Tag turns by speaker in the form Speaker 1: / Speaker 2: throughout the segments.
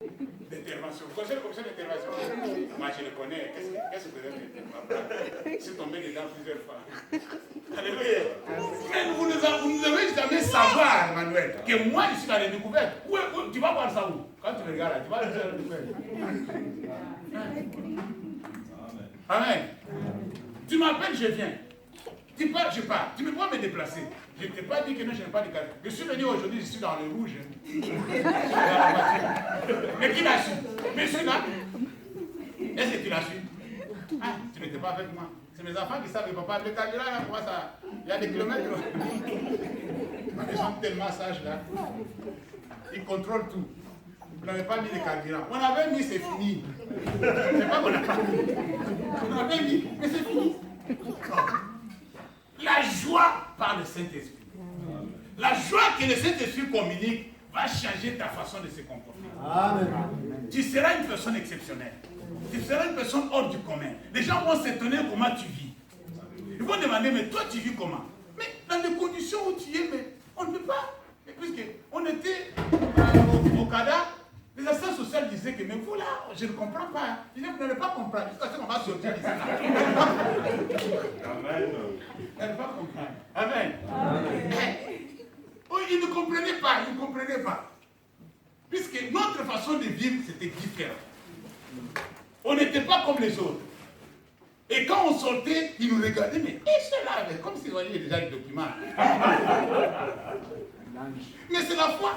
Speaker 1: d'intervention. Vous connaissez le commission d'intervention? Moi, je le connais. Qu'est-ce que vous avez fait? C'est tombé dedans plusieurs fois. Alléluia. Mais vous ne devez jamais savoir, Emmanuel, que moi, je suis dans les découvertes. Tu vas voir ça où? Quand tu regardes là, tu vas voir les découvertes. Amen. Tu m'appelles, je viens. Tu pars, je pars. Tu me vois me déplacer. Je ne t'ai pas dit que non, je n'ai pas de carte. Je suis venu aujourd'hui, je suis dans le rouge. Mais qui l'a su? Mais je suis là. Est-ce que tu l'as su? Ah, tu n'étais pas avec moi. C'est mes enfants qui savent, papa, le carburant, là, moi, ça, il y a des kilomètres. Ils sont tellement sages, là. Ils contrôlent tout. Vous n'avez pas mis le carburant. On avait mis, c'est fini. C'est pas qu'on n'a pas mis. On avait mis, mais c'est fini. La joie par le Saint-Esprit. La joie que le Saint-Esprit communique va changer ta façon de se comporter. Amen. Tu seras une personne exceptionnelle. Tu seras une personne hors du commun. Les gens vont s'étonner comment tu vis. Ils vont demander, mais toi tu vis comment? Mais dans les conditions où tu es, mais on ne peut pas. Puisqu'on était au Canada, les assistants sociaux disaient que, mais vous là, je ne comprends pas. Ils disaient, vous n'allez pas comprendre. Jusqu'à ce qu'on va sortir d'ici. Amen. Vous n'allez pas comprendre. Amen. Oh, ils ne comprenaient pas, ils ne comprenaient pas. Puisque notre façon de vivre, c'était différent. On n'était pas comme les autres. Et quand on sortait, ils nous regardaient, mais et cela, comme s'ils voyaient déjà le document. Mais c'est la foi.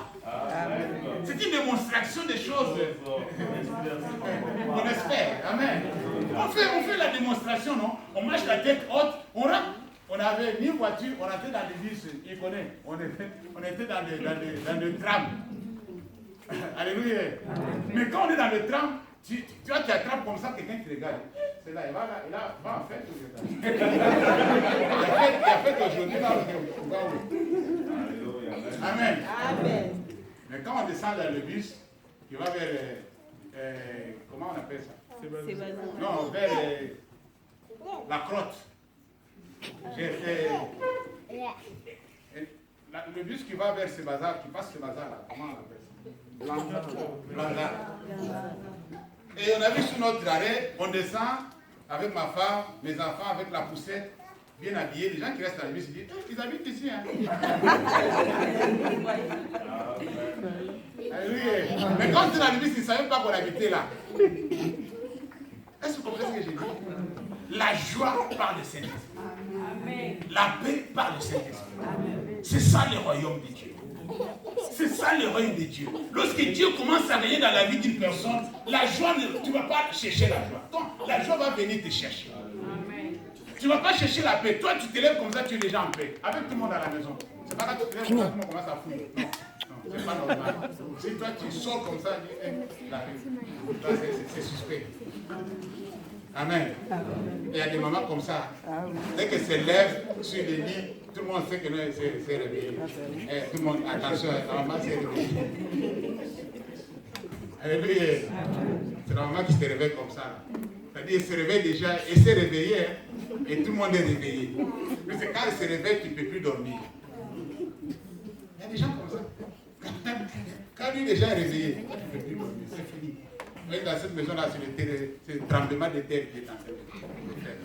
Speaker 1: C'est une démonstration des choses. On espère. Amen. On fait la démonstration, non? On marche la tête haute, on rentre. On n'avait ni voiture, on rentrait dans les bus, il connaît. On était dans le tram. Alléluia. Mais quand on est dans le tram, tu attrapes comme ça, quelqu'un qui regarde. C'est là, il va en fait. Il a fait aujourd'hui, là, Amen. Amen. Mais quand on descend dans le bus, il va vers, comment on appelle ça? Non, vers la crotte. Le bus qui va vers ce bazar, qui passe ce bazar là, comment on appelle ça? Blanzard. Et on a vu sur notre arrêt, on descend avec ma femme, mes enfants, avec la poussette, bien habillés. Les gens qui restent dans le bus, ils disent, ils habitent ici. Hein. Alléluia. Mais quand tu es dans le bus, ils ne savaient pas qu'on habitait là. Est-ce que vous comprenez ce que j'ai dit? La joie par le Saint-Esprit. La paix par le Saint-Esprit. C'est ça le royaume de Dieu. C'est ça le royaume de Dieu. Lorsque Dieu commence à régner dans la vie d'une personne, la joie, tu ne vas pas chercher la joie. Donc, la joie va venir te chercher. Tu ne vas pas chercher la paix. Toi, tu te lèves comme ça, tu es déjà en paix. Avec tout le monde à la maison. C'est pas quand tu te lèves comme ça, tout le monde commence à fouiller. Non, c'est pas normal. Si toi, tu sors comme ça, la paix. C'est suspect. Amen. Il y a des mamans comme ça. Dès qu'elles se lèvent sur les lits, tout le monde sait que c'est réveillé. Tout le monde, attention, la maman s'est réveillée. Alléluia. C'est la maman qui se réveille comme ça. C'est-à-dire, elle se réveille déjà, elle s'est réveillée, et tout le monde est réveillé. Mais c'est quand elle se réveille, tu ne peux plus dormir. Il y a des gens comme ça. Quand lui déjà est réveillé, tu ne peux plus dormir, c'est fini. Dans cette maison-là, c'est le tremblement de terre qui est en train de faire.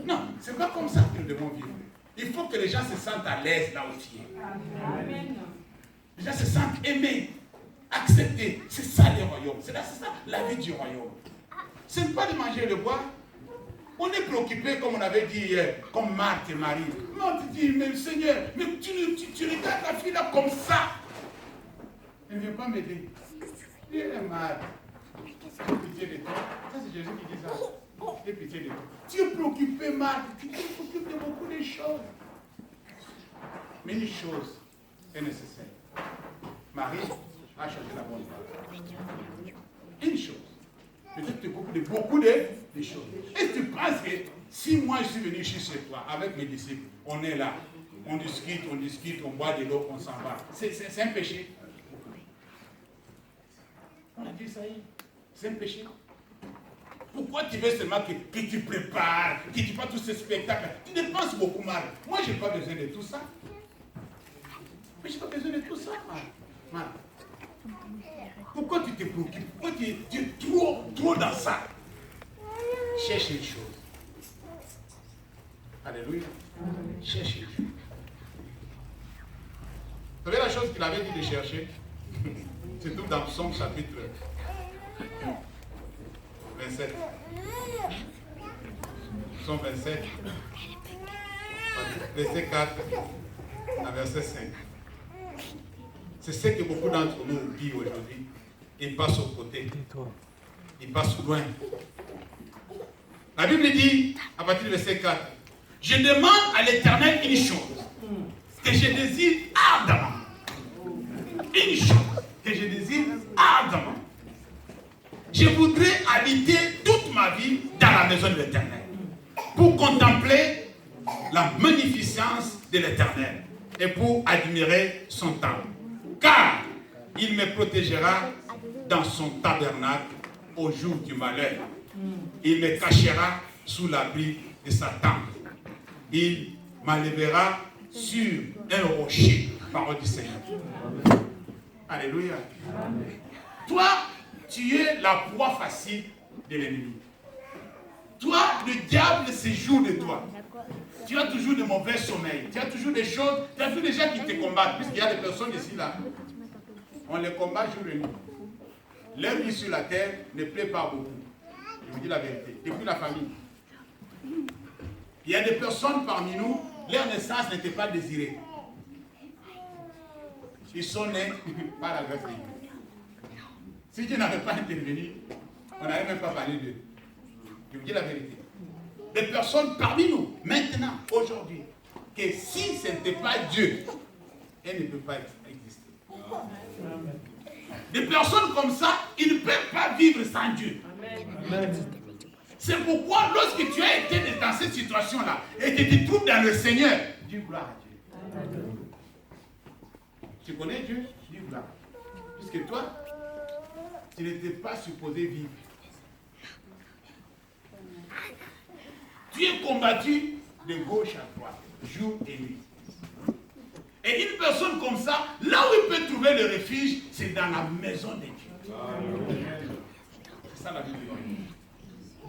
Speaker 1: Non, ce n'est pas comme ça que nous devons vivre. Il faut que les gens se sentent à l'aise là où tu es. Les gens se sentent aimés, acceptés. C'est ça le royaume. C'est ça la vie du royaume. Ce n'est pas de manger et de boire. On est préoccupé, comme on avait dit hier, comme Marthe et Marie. Non, tu dis, mais Seigneur, mais tu regardes la fille là comme ça. Elle ne vient pas m'aider. Elle est malade. J'ai pitié de toi. Ça, c'est Jésus qui dit ça. J'ai pitié de toi. Tu es préoccupé, Marthe. Tu te préoccupes de beaucoup de choses. Mais une chose est nécessaire. Marie a changé la bonne parole. Une chose. Peut-être tu te préoccupes de beaucoup de choses. Et tu penses que si moi je suis venu chez toi avec mes disciples, on est là, on discute, on boit de l'eau, on s'en va. C'est un péché. On a dit ça y est. C'est un péché. Pourquoi tu veux seulement que tu prépares, que tu fasses tous ces spectacles? Tu dépenses beaucoup mal. Moi, je n'ai pas besoin de tout ça. Mais je n'ai pas besoin de tout ça, mal. Pourquoi tu te préoccupes? Pourquoi tu es trop dans ça? Cherche une chose. Alléluia. Cherche une chose. Vous savez la chose qu'il avait dit de chercher? C'est tout dans Psaume chapitre 27. Psaume 27, verset 4 à verset 5. C'est ce que beaucoup d'entre nous oublient aujourd'hui. Ils passent au côté. Ils passent loin. La Bible dit, à partir du verset 4, je demande à l'Éternel une chose que je désire ardemment. Une chose que je désire ardemment. Je voudrais habiter toute ma vie dans la maison de l'Éternel pour contempler la magnificence de l'Éternel et pour admirer son temple. Car il me protégera dans son tabernacle au jour du malheur. Il me cachera sous l'abri de sa tente. Il m'enlèvera sur un rocher, parole du Seigneur. Alléluia. Toi, tu es la proie facile de l'ennemi. Toi, le diable séjourne de toi. Tu as toujours de mauvais sommeils. Tu as toujours des choses, tu as toujours des gens qui te combattent. Puisqu'il y a des personnes ici, là, on les combat jour et nuit. Leur vie sur la terre ne plaît pas beaucoup. Je vous dis la vérité. Et puis la famille. Il y a des personnes parmi nous, leur naissance n'était pas désirée. Ils sont nés par la grâce de Dieu. Si Dieu n'avait pas intervenu, on n'avait même pas parlé d'eux. Je vous dis la vérité. Des personnes parmi nous, maintenant, aujourd'hui, que si ce n'était pas Dieu, elle ne peut pas exister. Des personnes comme ça, ils ne peuvent pas vivre sans Dieu. C'est pourquoi lorsque tu as été dans cette situation-là et que tu te trouves dans le Seigneur, dis gloire à Dieu. Tu connais Dieu? Dis gloire. Puisque toi, tu n'étais pas supposé vivre. Tu es combattu de gauche à droite, jour et nuit. Et une personne comme ça, là où il peut trouver le refuge, c'est dans la maison de Dieu. C'est ça la Bible.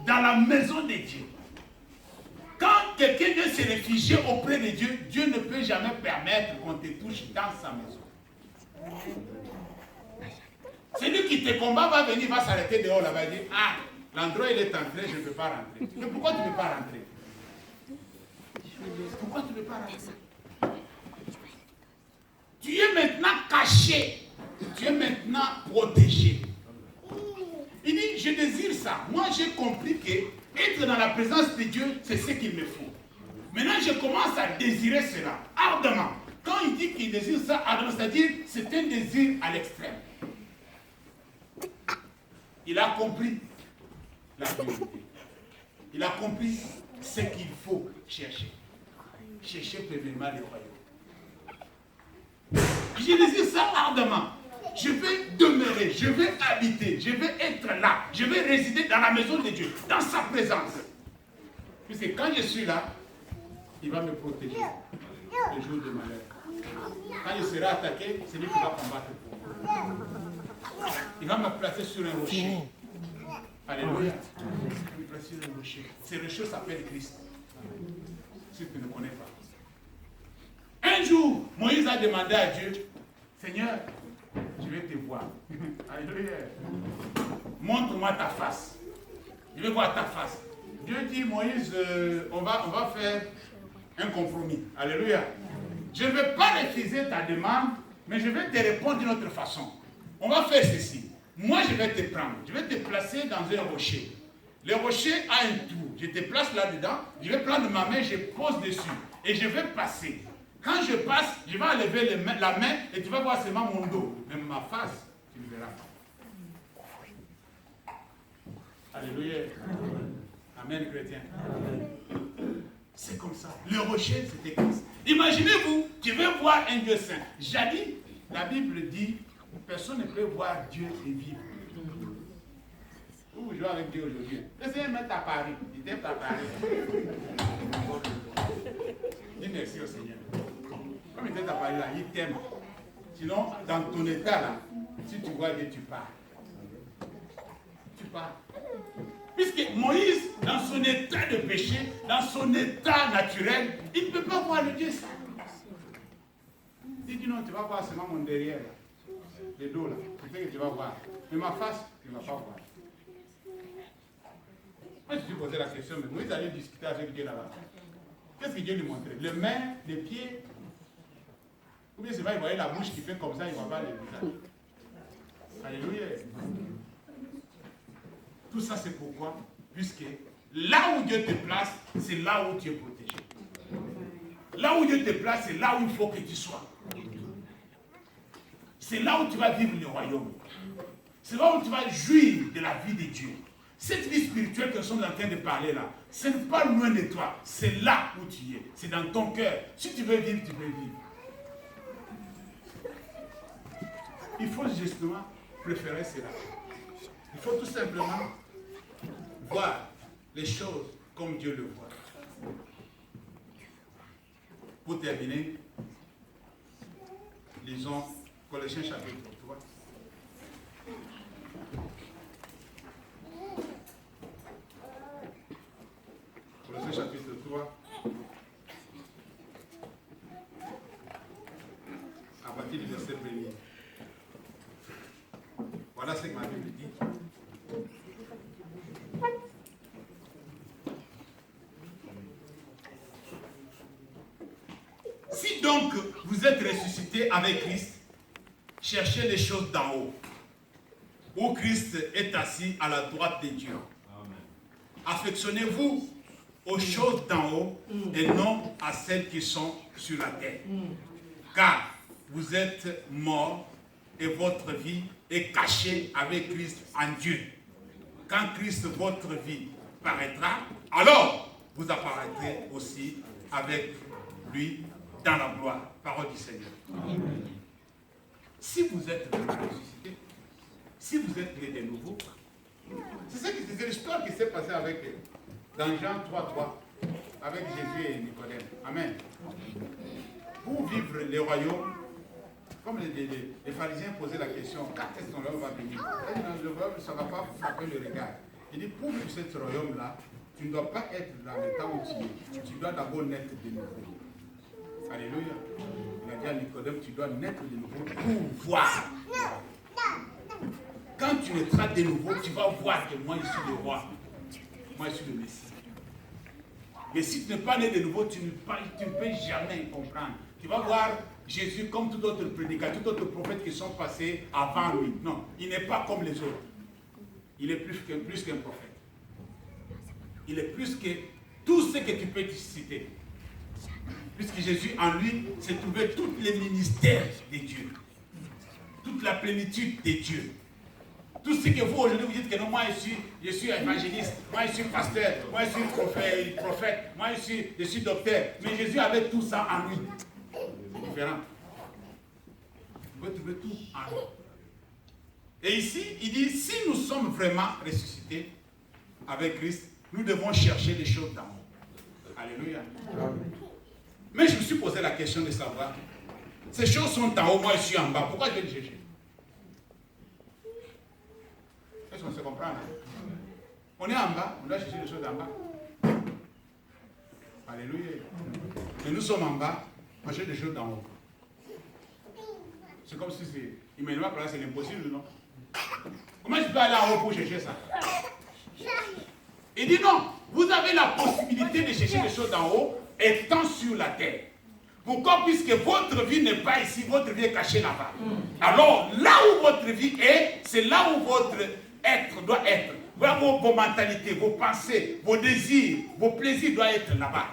Speaker 1: Dans la maison de Dieu. Quand quelqu'un vient se réfugier auprès de Dieu, Dieu ne peut jamais permettre qu'on te touche dans sa maison. Celui qui te combat va venir, va s'arrêter dehors là-bas et dire, ah, l'endroit il est entré, je ne peux pas rentrer. Mais pourquoi tu ne peux pas rentrer? Pourquoi tu ne peux pas rentrer? Tu es maintenant caché. Tu es maintenant protégé. Il dit, je désire ça. Moi, j'ai compris que être dans la présence de Dieu, c'est ce qu'il me faut. Maintenant, je commence à désirer cela, ardemment. Quand il dit qu'il désire ça ardemment, c'est-à-dire, c'est un désir à l'extrême. Il a compris la vérité. Il a compris ce qu'il faut chercher. Chercher premièrement le royaume. Je désire ça ardemment. Je vais demeurer, je vais habiter, je vais être là, je vais résider dans la maison de Dieu, dans sa présence. Puisque quand je suis là, il va me protéger le jour de malheur. Quand je serai attaqué, c'est lui qui va combattre pour moi. Il va me placer sur un rocher. Alléluia. Il va me placer sur un rocher. Ce rocher s'appelle Christ. Si tu ne connais pas. Un jour, Moïse a demandé à Dieu, Seigneur, je vais te voir. Alléluia. Montre-moi ta face. Je vais voir ta face. Dieu dit, Moïse, on va faire un compromis. Alléluia. Je ne vais pas refuser ta demande, mais je vais te répondre d'une autre façon. On va faire ceci. Moi, je vais te prendre. Je vais te placer dans un rocher. Le rocher a un trou. Je te place là-dedans. Je vais prendre ma main, je pose dessus. Et je vais passer. Quand je passe, je vais enlever la main et tu vas voir seulement mon dos. Mais ma face, tu ne verras pas. Alléluia. Amen, chrétien. C'est comme ça. Le rocher, c'était comme ça. Imaginez-vous, tu veux voir un Dieu saint. Jadis, la Bible dit, personne ne peut voir Dieu et vivre. Vous jouez avec Dieu aujourd'hui. Laissez-moi mettre à Paris. Il t'aime à Paris. Dis merci au Seigneur. Comme il t'aime à Paris là, il t'aime. Sinon, dans ton état là, Si tu vois Dieu, tu pars. Tu pars. Puisque Moïse, dans son état de péché, dans son état naturel, il ne peut pas voir le Dieu ça. Il dit non, tu vas voir seulement mon derrière, là. Le dos là. C'est ce que tu vas voir. Mais ma face, tu ne vas pas voir. Moi, je me suis posé la question, mais Moïse allait discuter avec Dieu là-bas. Qu'est-ce que Dieu lui montrait? Les mains, les pieds. Ou bien c'est vrai, il voyait la bouche qui fait comme ça, il ne voit pas le visage. Alléluia. Tout ça, c'est pourquoi? Puisque là où Dieu te place, c'est là où tu es protégé. Là où Dieu te place, c'est là où il faut que tu sois. C'est là où tu vas vivre le royaume. C'est là où tu vas jouir de la vie de Dieu. Cette vie spirituelle que nous sommes en train de parler là, ce n'est pas loin de toi. C'est là où tu es. C'est dans ton cœur. Si tu veux vivre, tu peux vivre. Il faut justement préférer cela. Il faut tout simplement voir les choses comme Dieu le voit. Pour terminer, lisons Colossiens chapitre 3. Colossiens chapitre 3. À partir du verset 1er. Voilà ce que ma Bible dit. Si donc vous êtes ressuscités avec Christ, cherchez les choses d'en haut, où Christ est assis à la droite de Dieu. Affectionnez-vous aux choses d'en haut et non à celles qui sont sur la terre. Car vous êtes morts et votre vie est cachée avec Christ en Dieu. Quand Christ, votre vie, paraîtra, alors vous apparaîtrez aussi avec lui dans la gloire. Parole du Seigneur. Amen. Si vous êtes ressuscité, si vous êtes né de nouveau, c'est l'histoire qui s'est passée avec dans Jean 3:3 avec Jésus et Nicodème. Amen. Pour vivre le royaume, comme les pharisiens posaient la question, quand est-ce que ton royaume va venir? Le royaume, ça ne va pas frapper le regard. Il dit, pour vivre ce royaume-là, tu ne dois pas être dans le temps où tu es. Tu dois d'abord naître de nouveau. Alléluia. Il a dit à Nicodème, tu dois naître de nouveau pour voir. Quand tu naîtras de nouveau, tu vas voir que moi je suis le roi. Moi je suis le Messie. Mais si tu n'es pas né de nouveau, tu ne peux jamais comprendre. Tu vas voir Jésus comme tout autre prédicateur, tout autre prophète qui sont passés avant lui. Non, il n'est pas comme les autres. Il est plus qu'un prophète. Il est plus que tout ce que tu peux te citer. Puisque Jésus, en lui, s'est trouvé tous les ministères de Dieu. Toute la plénitude de Dieu. Tout ce que vous, aujourd'hui, vous dites que non, moi, je suis évangéliste, moi, je suis pasteur, moi, je suis prophète, moi, je suis docteur. Mais Jésus avait tout ça en lui. C'est différent. Vous pouvez trouver tout en lui. Et ici, il dit, si nous sommes vraiment ressuscités avec Christ, nous devons chercher les choses d'en haut. Alléluia. Mais je me suis posé la question de savoir, ces choses sont en haut, moi je suis en bas. Pourquoi je vais les chercher? Est-ce qu'on se comprend? On est en bas, on doit chercher les choses en bas. Alléluia. Et nous sommes en bas, on cherche les choses d'en haut. C'est comme si c'est... Immédiatement, c'est l'impossible, non? Comment je peux aller en haut pour chercher ça? Il dit non, vous avez la possibilité de chercher les choses d'en haut étant sur la terre. Pourquoi? Puisque votre vie n'est pas ici, votre vie est cachée là-bas. Alors, là où votre vie est, c'est là où votre être doit être. Voilà vos mentalités, vos pensées, vos désirs, vos plaisirs doivent être là-bas.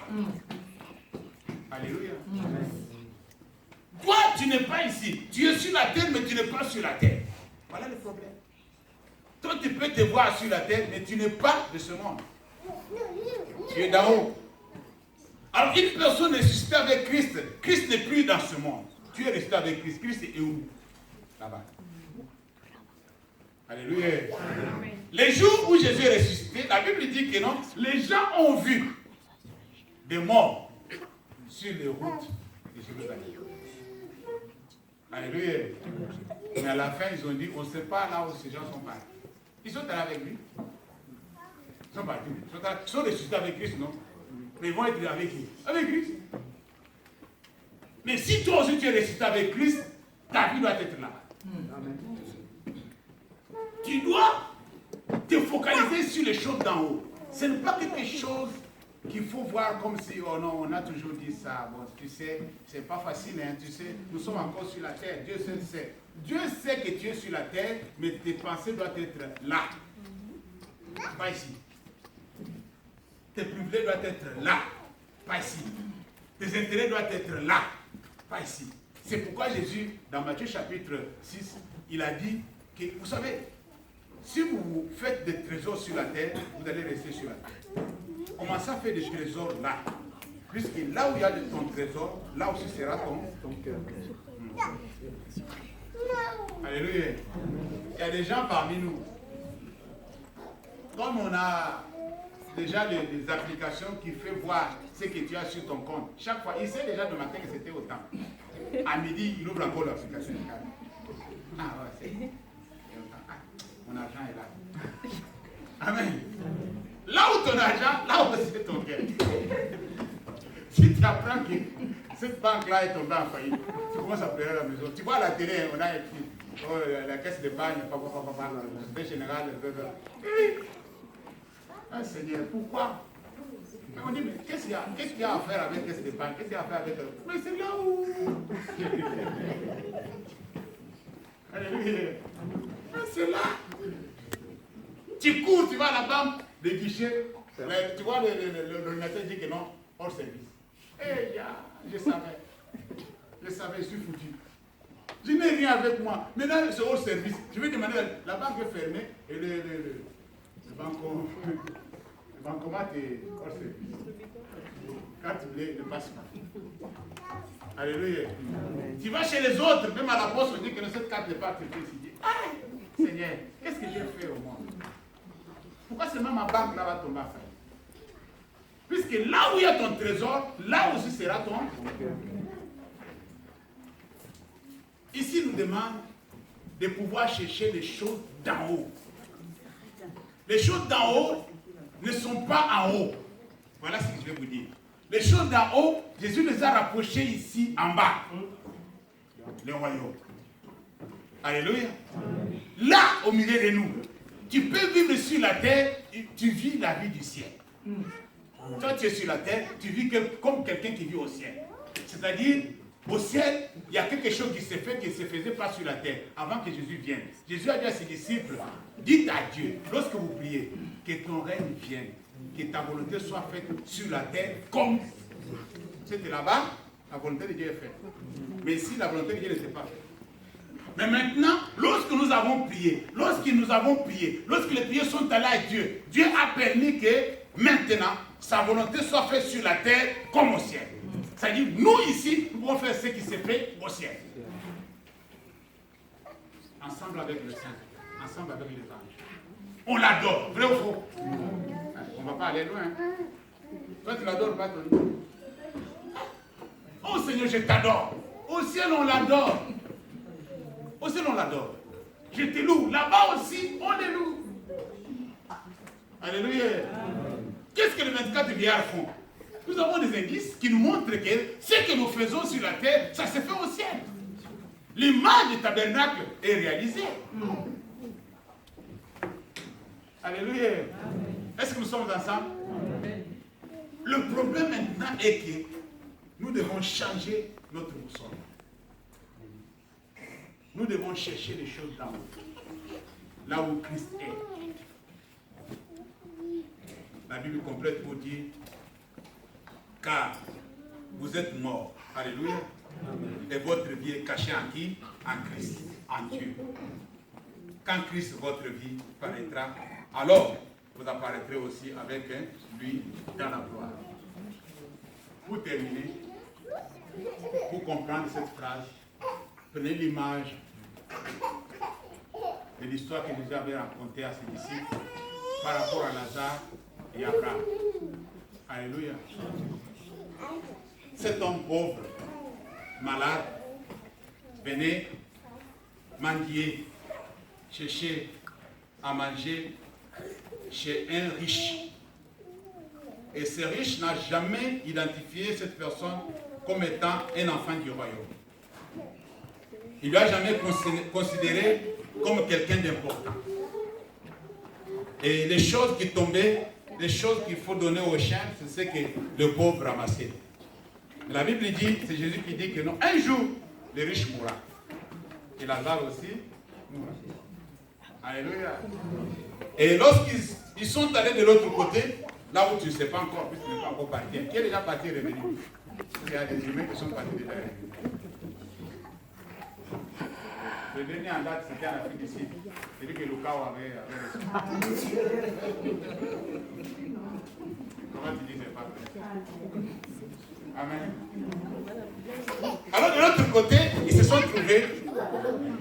Speaker 1: Alléluia. Toi, tu n'es pas ici. Tu es sur la terre, mais tu n'es pas sur la terre. Voilà le problème. Toi, tu peux te voir sur la terre, mais tu n'es pas de ce monde. Tu es d'en haut. Alors, une personne ressuscitée avec Christ, Christ n'est plus dans ce monde. Tu es ressuscité avec Christ. Christ est où? Là-bas. Alléluia. Amen. Les jours où Jésus est ressuscité, la Bible dit que non, les gens ont vu des morts sur les routes de Jérusalem. Alléluia. Mais à la fin, ils ont dit, on ne sait pas là où ces gens sont partis. Ils sont allés avec lui. Ils sont partis. Ils sont ressuscités avec Christ, non? Mais ils vont être avec qui? Avec Christ. Mais si toi aussi tu es ressuscité avec Christ, ta vie doit être là. Tu dois te focaliser sur les choses d'en haut. Ce n'est pas quelque chose qu'il faut voir comme si, oh non, on a toujours dit ça. Bon, tu sais, c'est pas facile, hein, tu sais, nous sommes encore sur la terre. Dieu seul sait. Dieu sait que tu es sur la terre, mais tes pensées doivent être là. Pas ici. Tes privilèges doivent être là. Pas ici. Tes intérêts doivent être là. Pas ici. C'est pourquoi Jésus, dans Matthieu chapitre 6, il a dit que, vous savez, si vous faites des trésors sur la terre, vous allez rester sur la terre. Commencez à faire des trésors là. Puisque là où il y a ton trésor, là aussi sera ton cœur. Alléluia. Il y a des gens parmi nous. Comme on a déjà des applications qui font voir ce que tu as sur ton compte. Chaque fois, il sait déjà de matin que c'était autant. À midi, il ouvre encore l'application. Ah ouais, c'est mon argent est là. Amen. Là où ton argent, là où c'est ton cœur. Si tu apprends que cette banque-là est tombée en faillite, tu commences à pleurer à la maison. Tu vois à la télé, on a écrit oh, la caisse d'épargne, la société générale. Ah Seigneur, pourquoi? Mais on dit, mais qu'est-ce qu'il y a à faire avec la caisse d'épargne? Qu'est-ce qu'il y a à faire avec elle? Mais c'est là où. Alléluia. C'est là. Tu cours, tu vas à la banque, le guichet, tu vois l'ordinateur dit que non, hors service. Eh, je savais. Je savais, je suis foutu. Je n'ai rien avec moi. Maintenant, c'est hors service. Je vais demander, la banque est fermée et le bancomat est hors service. Quand tu ne passes pas. Alléluia. Tu vas chez les autres, même à la poste, on dit que cette carte n'est pas traitée ici. Aïe, Seigneur, qu'est-ce que j'ai fait au monde? Pourquoi seulement ma banque là va tomber à faillite? Puisque là où il y a ton trésor, là aussi sera ton cœur. Ici, nous demande de pouvoir chercher les choses d'en haut. Les choses d'en haut ne sont pas en haut. Voilà ce que je vais vous dire. Les choses d'en haut, Jésus les a rapprochées ici en bas. Le royaume. Alléluia. Là, au milieu de nous, tu peux vivre sur la terre, tu vis la vie du ciel. Toi, tu es sur la terre, tu vis comme quelqu'un qui vit au ciel. C'est-à-dire, au ciel, il y a quelque chose qui se fait qui ne se faisait pas sur la terre avant que Jésus vienne. Jésus a dit à ses disciples, dites à Dieu, lorsque vous priez, que ton règne vienne, que ta volonté soit faite sur la terre comme c'était là-bas, la volonté de Dieu est faite. Mais ici, la volonté de Dieu n'était pas faite. Mais maintenant, lorsque nous avons prié, lorsque les prières sont allées à Dieu, Dieu a permis que maintenant, sa volonté soit faite sur la terre comme au ciel. C'est-à-dire, nous ici, nous pouvons faire ce qui s'est fait au ciel. Ensemble avec le Saint, ensemble avec les anges. On l'adore, vrai ou faux? On ne va pas aller loin. Toi, tu l'adores pas, Tony? Oh Seigneur, je t'adore. Au ciel, on l'adore. Au ciel, on l'adore. Je te loue. Là-bas aussi, on les loue. Alléluia. Qu'est-ce que les 24 vieillards font? Nous avons des indices qui nous montrent que ce que nous faisons sur la terre, ça se fait au ciel. L'image du tabernacle est réalisée. Alléluia. Est-ce que nous sommes ensemble? Le problème maintenant est que nous devons changer notre boussole. Nous devons chercher les choses d'en haut, là où Christ est. La Bible complète pour dire, car vous êtes morts. Alléluia. Et votre vie est cachée en qui? En Christ, en Dieu. Quand Christ, votre vie, paraîtra, alors vous apparaîtrez aussi avec lui dans la gloire. Pour terminer, pour comprendre cette phrase, prenez l'image de l'histoire que Jésus avait racontée à ses disciples par rapport à Lazare et Abraham. Alléluia. Cet homme pauvre, malade, venait mendier, chercher à manger chez un riche. Et ce riche n'a jamais identifié cette personne comme étant un enfant du royaume. Il ne l'a jamais considéré comme quelqu'un d'important. Et les choses qui tombaient, les choses qu'il faut donner aux chiens, c'est ce que le pauvre ramassait. La Bible dit, c'est Jésus qui dit que non, un jour, le riche mourra. Et Lazare aussi mourra. Alléluia. Et lorsqu'ils sont allés de l'autre côté, là où tu ne sais pas encore, puisque tu n'es pas encore parti, qui est déjà parti et revenu? Il y a des humains qui sont partis déjà revenus. Le dernier en date, c'était en Afrique du Sud. C'est dit que Lukao avait reçu. Comment tu dis c'est pas vrai? Amen. Alors de l'autre côté, ils se sont trouvés.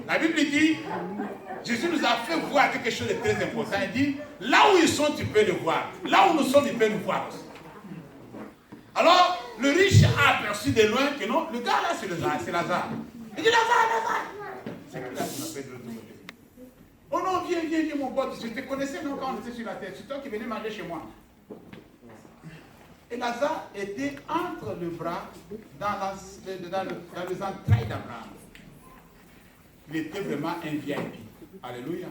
Speaker 1: La Bible dit, Jésus nous a fait voir quelque chose de très important. Il dit, là où ils sont, tu peux le voir. Là où nous sommes, ils peuvent nous voir aussi. Alors, le riche a aperçu de loin que non, le gars là, c'est Lazare. Il dit, Lazare. C'est que là, tu m'appelles de l'autre côté. Oh non, viens, mon pote. Je te connaissais non, quand on était sur la terre. C'est toi qui venais manger chez moi. Et Lazare était entre le bras dans les entrailles d'Abraham. Il était vraiment un VIP. Alléluia.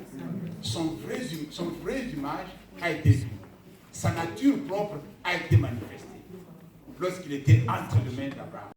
Speaker 1: Son vrai image a été vue. Sa nature propre a été manifestée lorsqu'il était entre les mains d'Abraham.